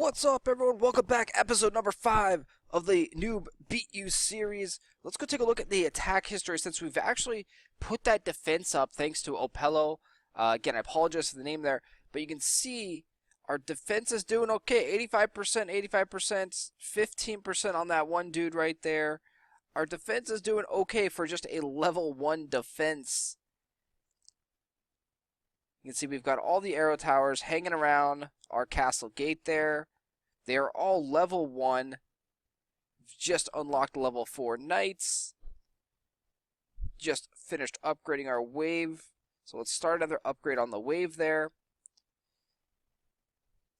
What's up, everyone? Welcome back. Episode number 5 of the NewbBeatU series. Let's go take a look at the attack history since we've actually put that defense up thanks to Opello. Again, I apologize for the name there, but you can see our defense is doing okay. 85%, 85%, 15% on that one dude right there. Our defense is doing okay for just a level 1 defense. You can see we've got all the arrow towers hanging around our castle gate there. They are all level 1. Just unlocked level 4 knights. Just finished upgrading our wave. So let's start another upgrade on the wave there.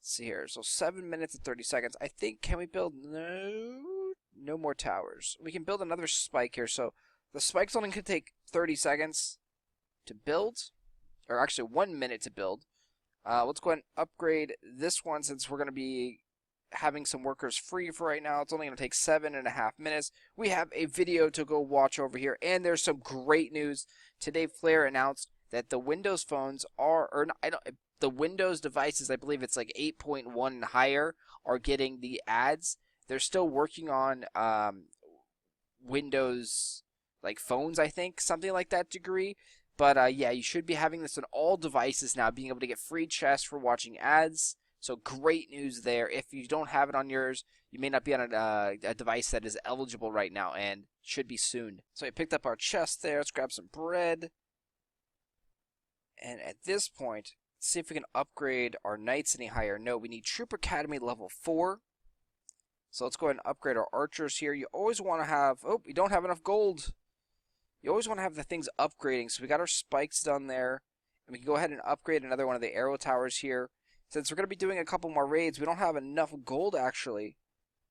Let's see here. So 7 minutes and 30 seconds. I think, can we build? No more towers. We can build another spike here. So the spike's only going to take 30 seconds to build. Or actually 1 minute to build. Let's go ahead and upgrade this one since we're going to be having some workers free for right now. It's only going to take 7.5 minutes. We have a video to go watch over here, and there's some great news. Today, Flare announced that the Windows phones are, or I don't, the Windows devices, I believe it's like 8.1 and higher, are getting the ads. They're still working on Windows like phones, I think, something like that degree. But yeah, you should be having this on all devices now, being able to get free chests for watching ads. So great news there. If you don't have it on yours, you may not be on a device that is eligible right now, and should be soon. So I picked up our chest there. Let's grab some bread. And at this point, let's see if we can upgrade our knights any higher. No, we need Troop Academy level 4. So let's go ahead and upgrade our archers here. You always want to have... Oh, we don't have enough gold. You always want to have the things upgrading. So we got our spikes done there. And we can go ahead and upgrade another one of the arrow towers here. Since we're going to be doing a couple more raids, we don't have enough gold actually.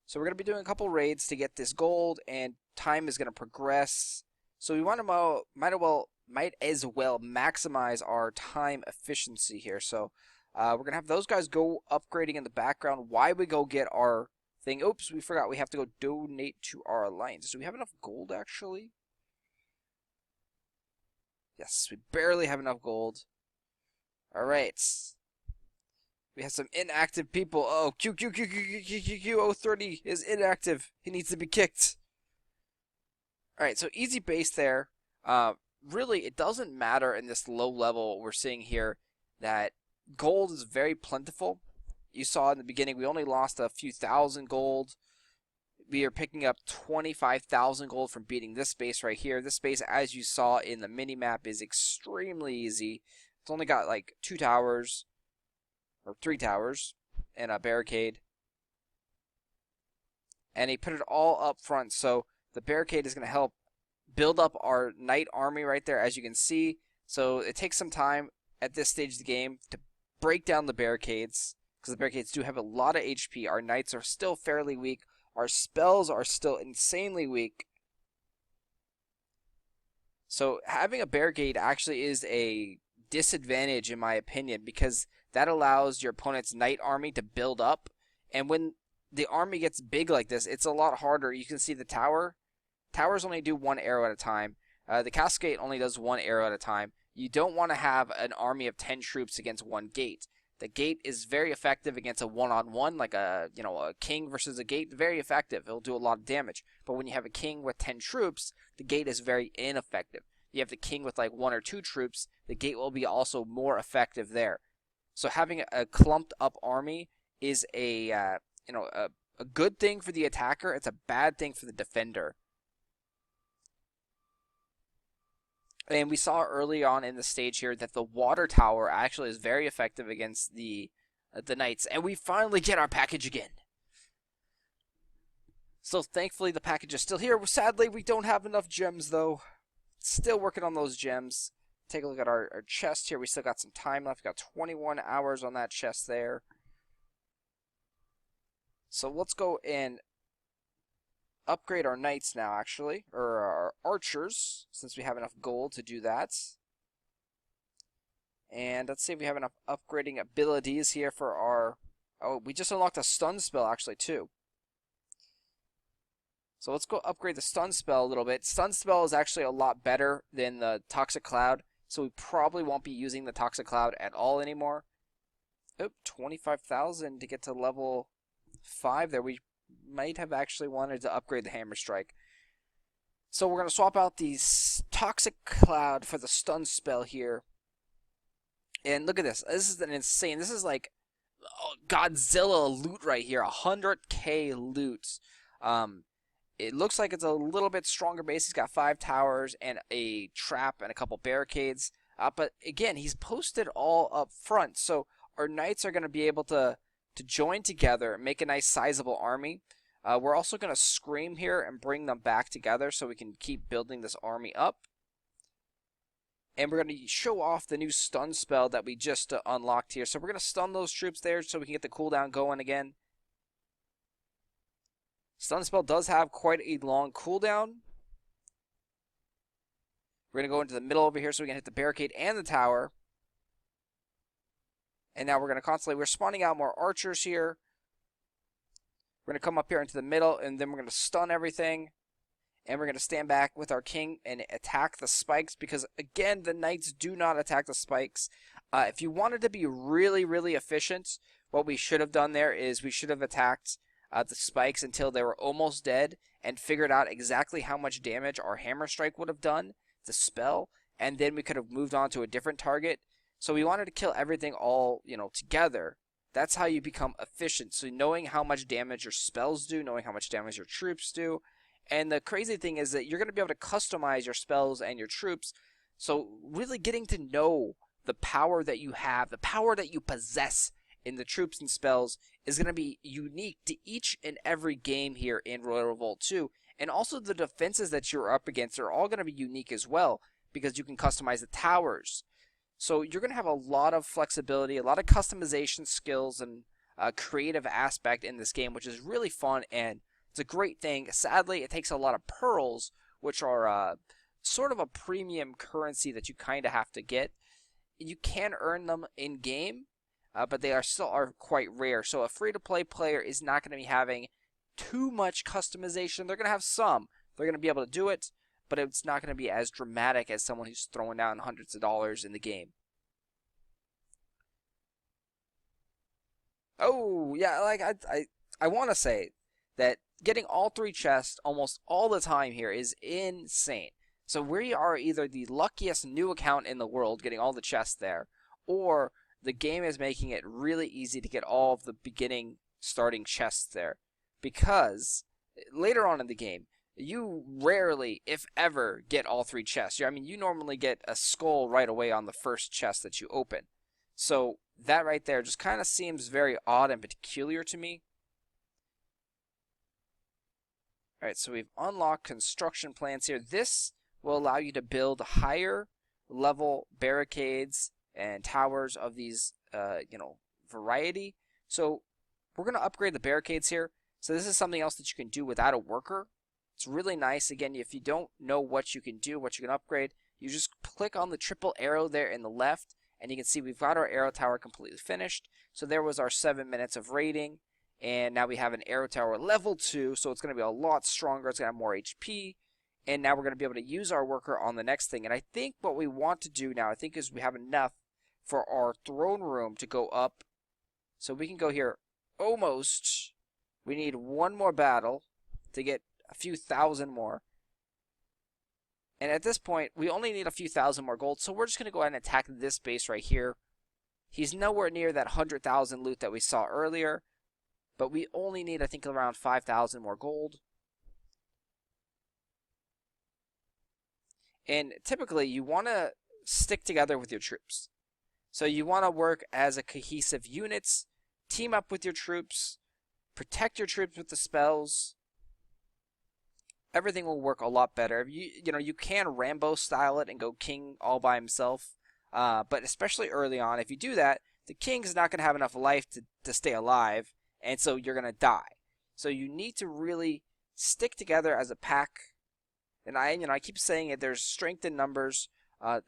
So we're going to be doing a couple raids to get this gold, and time is going to progress. So we want to might as well maximize our time efficiency here. So we're going to have those guys go upgrading in the background while we go get our thing. Oops, we forgot we have to go donate to our alliance. Do we have enough gold actually? Yes, we barely have enough gold. Alright. We have some inactive people. Oh, Q030 is inactive. He needs to be kicked. Alright, so easy base there. Really, it doesn't matter in this low level we're seeing here that gold is very plentiful. You saw in the beginning we only lost a few thousand gold. We are picking up 25,000 gold from beating this base right here. This base, as you saw in the mini-map, is extremely easy. It's only got like 2 towers, or 3 towers, and a barricade. And he put it all up front, so the barricade is going to help build up our knight army right there, as you can see. So it takes some time at this stage of the game to break down the barricades, because the barricades do have a lot of HP. Our knights are still fairly weak. Our spells are still insanely weak. So having a barricade actually is a disadvantage in my opinion, because that allows your opponent's knight army to build up. And when the army gets big like this, it's a lot harder. You can see the tower. Towers only do 1 arrow at a time. The castle gate only does 1 arrow at a time. You don't want to have an army of 10 troops against 1 gate. The gate is very effective against a one-on-one, like a king versus a gate. Very effective. It'll do a lot of damage. But when you have a king with 10 troops, the gate is very ineffective. You have the king with like 1 or 2 troops, the gate will be also more effective there. So having a clumped up army is a good thing for the attacker. It's a bad thing for the defender. And we saw early on in the stage here that the water tower actually is very effective against the knights. And we finally get our package again. So thankfully the package is still here. Sadly, we don't have enough gems though. Still working on those gems. Take a look at our chest here. We still got some time left. We got 21 hours on that chest there. So let's go and upgrade our knights now, actually, or our archers, since we have enough gold to do that. And let's see if we have enough upgrading abilities here for our... Oh, we just unlocked a stun spell, actually, too. So let's go upgrade the stun spell a little bit. Stun spell is actually a lot better than the Toxic Cloud, so we probably won't be using the Toxic Cloud at all anymore. Oh, 25,000 to get to level 5 there. We might have actually wanted to upgrade the hammer strike. So we're going to swap out the toxic cloud for the stun spell here. And look at this. This is an insane. This is like Godzilla loot right here. 100k loot. It looks like it's a little bit stronger base. He's got 5 towers and a trap and a couple barricades. But again, he's posted all up front. So our knights are going to be able to join together and make a nice sizable army. We're also going to scream here and bring them back together so we can keep building this army up. And we're going to show off the new stun spell that we just unlocked here. So we're going to stun those troops there so we can get the cooldown going again. Stun spell does have quite a long cooldown. We're going to go into the middle over here so we can hit the barricade and the tower. And now we're going to constantly, we're spawning out more archers here. We're going to come up here into the middle, and then we're going to stun everything. And we're going to stand back with our king and attack the spikes, because, again, the knights do not attack the spikes. If you wanted to be really, really efficient, what we should have done there is we should have attacked the spikes until they were almost dead and figured out exactly how much damage our hammer strike would have done, the spell, and then we could have moved on to a different target. So we wanted to kill everything all, together. That's how you become efficient. So knowing how much damage your spells do, knowing how much damage your troops do. And the crazy thing is that you're going to be able to customize your spells and your troops. So really getting to know the power that you have, the power that you possess in the troops and spells is going to be unique to each and every game here in Royal Revolt 2. And also the defenses that you're up against are all going to be unique as well, because you can customize the towers. So you're going to have a lot of flexibility, a lot of customization skills, and a creative aspect in this game, which is really fun, and it's a great thing. Sadly, it takes a lot of pearls, which are sort of a premium currency that you kind of have to get. You can earn them in-game, but they are quite rare. So a free-to-play player is not going to be having too much customization. They're going to have some. They're going to be able to do it, but it's not going to be as dramatic as someone who's throwing down hundreds of dollars in the game. Oh, yeah, like I want to say that getting all 3 chests almost all the time here is insane. So we are either the luckiest new account in the world getting all the chests there, or the game is making it really easy to get all of the beginning starting chests there. Because later on in the game, you rarely, if ever, get all 3 chests. I mean, you normally get a skull right away on the first chest that you open. So that right there just kind of seems very odd and peculiar to me. Alright, so we've unlocked construction plans here. This will allow you to build higher level barricades and towers of these, variety. So we're going to upgrade the barricades here. So this is something else that you can do without a worker. It's really nice. Again, if you don't know what you can do, what you can upgrade, you just click on the triple arrow there in the left, and you can see we've got our arrow tower completely finished. So there was our 7 minutes of raiding. And now we have an arrow tower level 2, so it's going to be a lot stronger. It's going to have more HP. And now we're going to be able to use our worker on the next thing. And I think what we want to do now, is we have enough for our throne room to go up. So we can go here almost. We need one more battle to get a few thousand more. And at this point, we only need a few thousand more gold. So we're just going to go ahead and attack this base right here. He's nowhere near that 100,000 loot that we saw earlier. But we only need, I think, around 5,000 more gold. And typically, you want to stick together with your troops. So you want to work as a cohesive unit, team up with your troops, protect your troops with the spells. Everything will work a lot better. You can Rambo style it and go king all by himself. But especially early on, if you do that, the king's not going to have enough life to stay alive. And so you're going to die. So you need to really stick together as a pack. And I keep saying it, there's strength in numbers.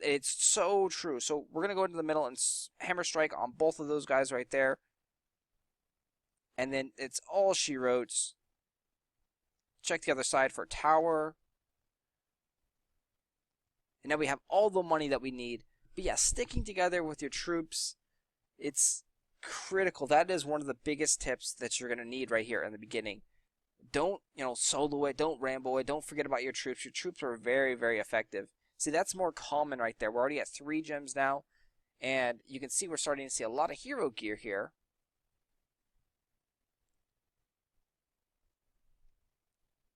It's so true. So we're going to go into the middle and hammer strike on both of those guys right there. And then it's all she wrote. Check the other side for a tower. And now we have all the money that we need. But yeah, sticking together with your troops, it's critical. That is one of the biggest tips that you're going to need right here in the beginning. Don't, solo it. Don't ramble it. Don't forget about your troops. Your troops are very, very effective. See, that's more common right there. We're already at 3 gems now. And you can see we're starting to see a lot of hero gear here.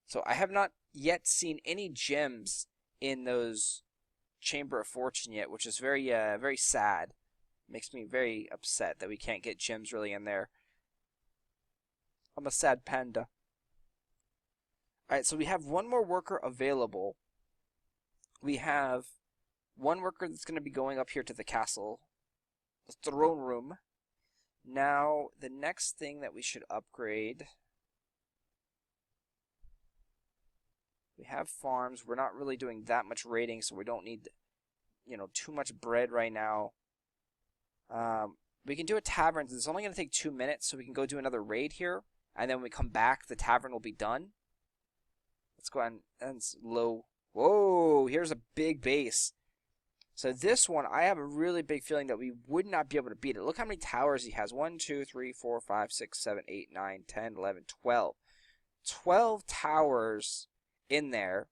So I have not yet seen any gems in those Chamber of Fortune yet, which is very, very sad. Makes me very upset that we can't get gems really in there. I'm a sad panda. Alright, so we have one more worker available. We have one worker that's going to be going up here to the castle, the throne room. Now, the next thing that we should upgrade... We have farms. We're not really doing that much raiding, so we don't need, too much bread right now. We can do a tavern. It's only going to take 2 minutes, so we can go do another raid here. And then when we come back, the tavern will be done. Let's go ahead and it's low. Whoa, here's a big base. So this one, I have a really big feeling that we would not be able to beat it. Look how many towers he has. 1, 2, 3, 4, 5, 6, 7, 8, 9, 10, 11, 12. 12 towers in there,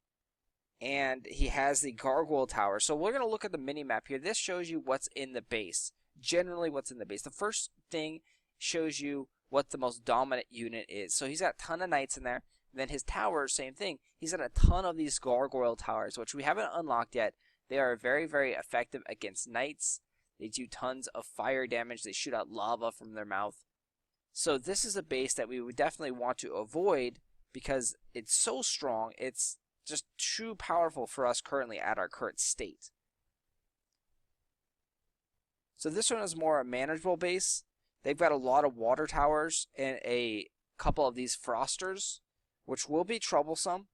and he has the gargoyle tower. So we're going to look at the mini map here. This shows you what's in the base, generally what's in the base. The first thing shows you what the most dominant unit is. So he's got a ton of knights in there. And then his towers, same thing. He's got a ton of these gargoyle towers, which we haven't unlocked yet. They are very, very effective against knights. They do tons of fire damage. They shoot out lava from their mouth. So this is a base that we would definitely want to avoid, because it's so strong, it's just too powerful for us currently at our current state. So this one is more a manageable base. They've got a lot of water towers and a couple of these frosters, which will be troublesome.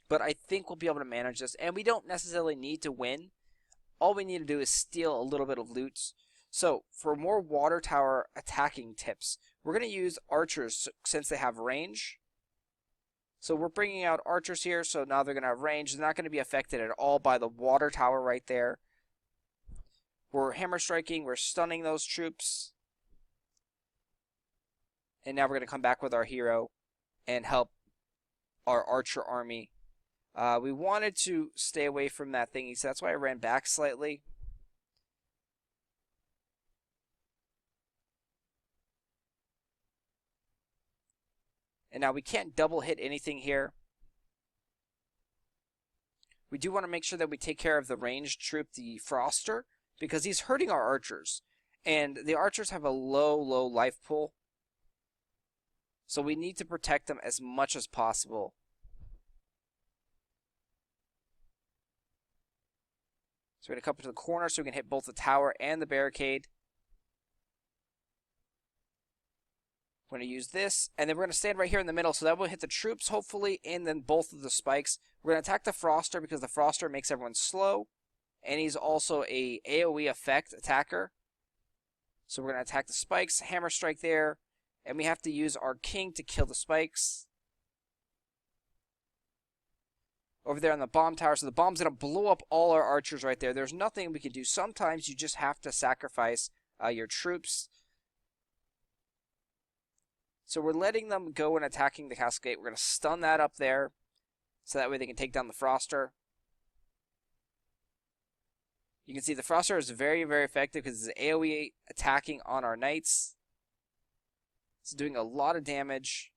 But I think we'll be able to manage this, and we don't necessarily need to win. All we need to do is steal a little bit of loot. So for more water tower attacking tips, we're going to use archers since they have range. So we're bringing out archers here, so now they're going to have range. They're not going to be affected at all by the water tower right there. We're hammer striking, we're stunning those troops. And now we're going to come back with our hero and help our archer army. We wanted to stay away from that thingy, so that's why I ran back slightly. And now we can't double hit anything here. We do want to make sure that we take care of the ranged troop, the Froster, because he's hurting our archers. And the archers have a low life pool. So we need to protect them as much as possible. So we're going to come to the corner so we can hit both the tower and the barricade. We're going to use this, and then we're going to stand right here in the middle, so that will hit the troops, hopefully, and then both of the spikes. We're going to attack the Froster because the Froster makes everyone slow, and he's also a AoE effect attacker. So we're going to attack the spikes, hammer strike there, and we have to use our king to kill the spikes. Over there on the bomb tower, so the bomb's going to blow up all our archers right there. There's nothing we can do. Sometimes you just have to sacrifice your troops. So we're letting them go and attacking the castle gate. We're going to stun that up there, so that way they can take down the Froster. You can see the Froster is very, very effective because it's AoE attacking on our knights. It's doing a lot of damage.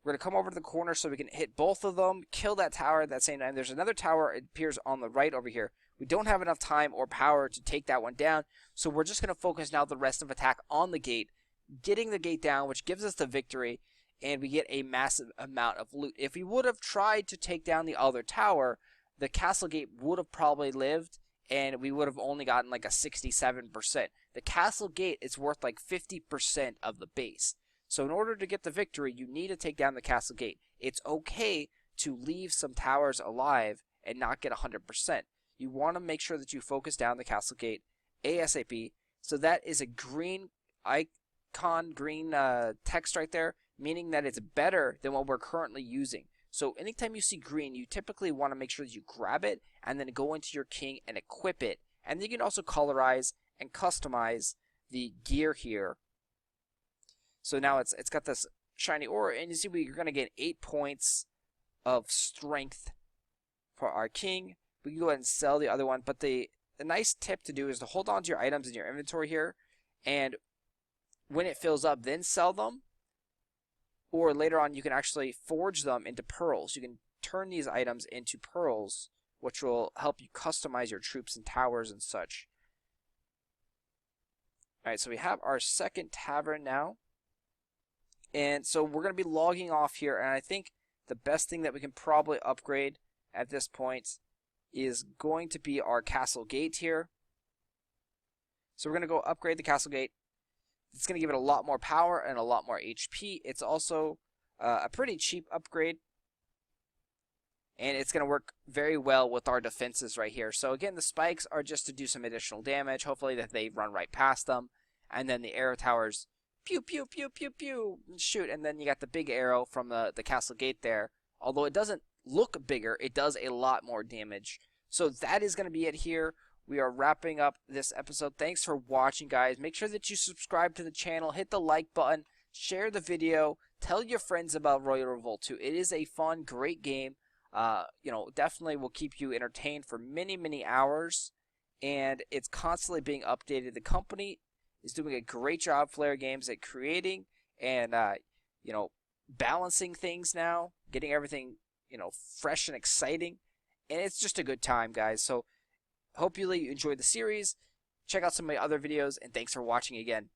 We're going to come over to the corner so we can hit both of them, kill that tower at that same time. There's another tower, it appears on the right over here. We don't have enough time or power to take that one down, so we're just going to focus now the rest of attack on the gate, getting the gate down, which gives us the victory, and we get a massive amount of loot. If we would have tried to take down the other tower, the castle gate would have probably lived, and we would have only gotten like a 67%. The castle gate is worth like 50% of the base. So in order to get the victory, you need to take down the castle gate. It's okay to leave some towers alive and not get 100%. You want to make sure that you focus down the castle gate ASAP. So that is a green icon, green text right there, meaning that it's better than what we're currently using. So anytime you see green, you typically want to make sure that you grab it and then go into your king and equip it And then you can also colorize and customize the gear here. So now it's got this shiny aura, and you see you're going to get 8 points of strength for our king. We can go ahead and sell the other one, but the nice tip to do is to hold on to your items in your inventory here, and when it fills up, then sell them. Or later on, you can actually forge them into pearls. You can turn these items into pearls, which will help you customize your troops and towers and such. Alright, so we have our second tavern now. And so we're going to be logging off here, and I think the best thing that we can probably upgrade at this point is going to be our castle gate here. So we're going to go upgrade the castle gate. It's going to give it a lot more power and a lot more HP. It's also a pretty cheap upgrade, and it's going to work very well with our defenses right here. So again, the spikes are just to do some additional damage, hopefully that they run right past them, and then the arrow towers, pew, pew, pew, pew, pew, shoot, and then you got the big arrow from the castle gate there. Although it doesn't look bigger, it does a lot more damage. So that is going to be it here. We are wrapping up this episode. Thanks for watching, guys. Make sure that you subscribe to the channel, hit the like button, share the video, tell your friends about Royal Revolt 2. It is a fun, great game. Definitely will keep you entertained for many, many hours, and it's constantly being updated. The company is doing a great job, Flare Games, at creating and balancing things now, getting everything fresh and exciting, and it's just a good time, guys. So hopefully you enjoyed the series. Check out some of my other videos, and thanks for watching again.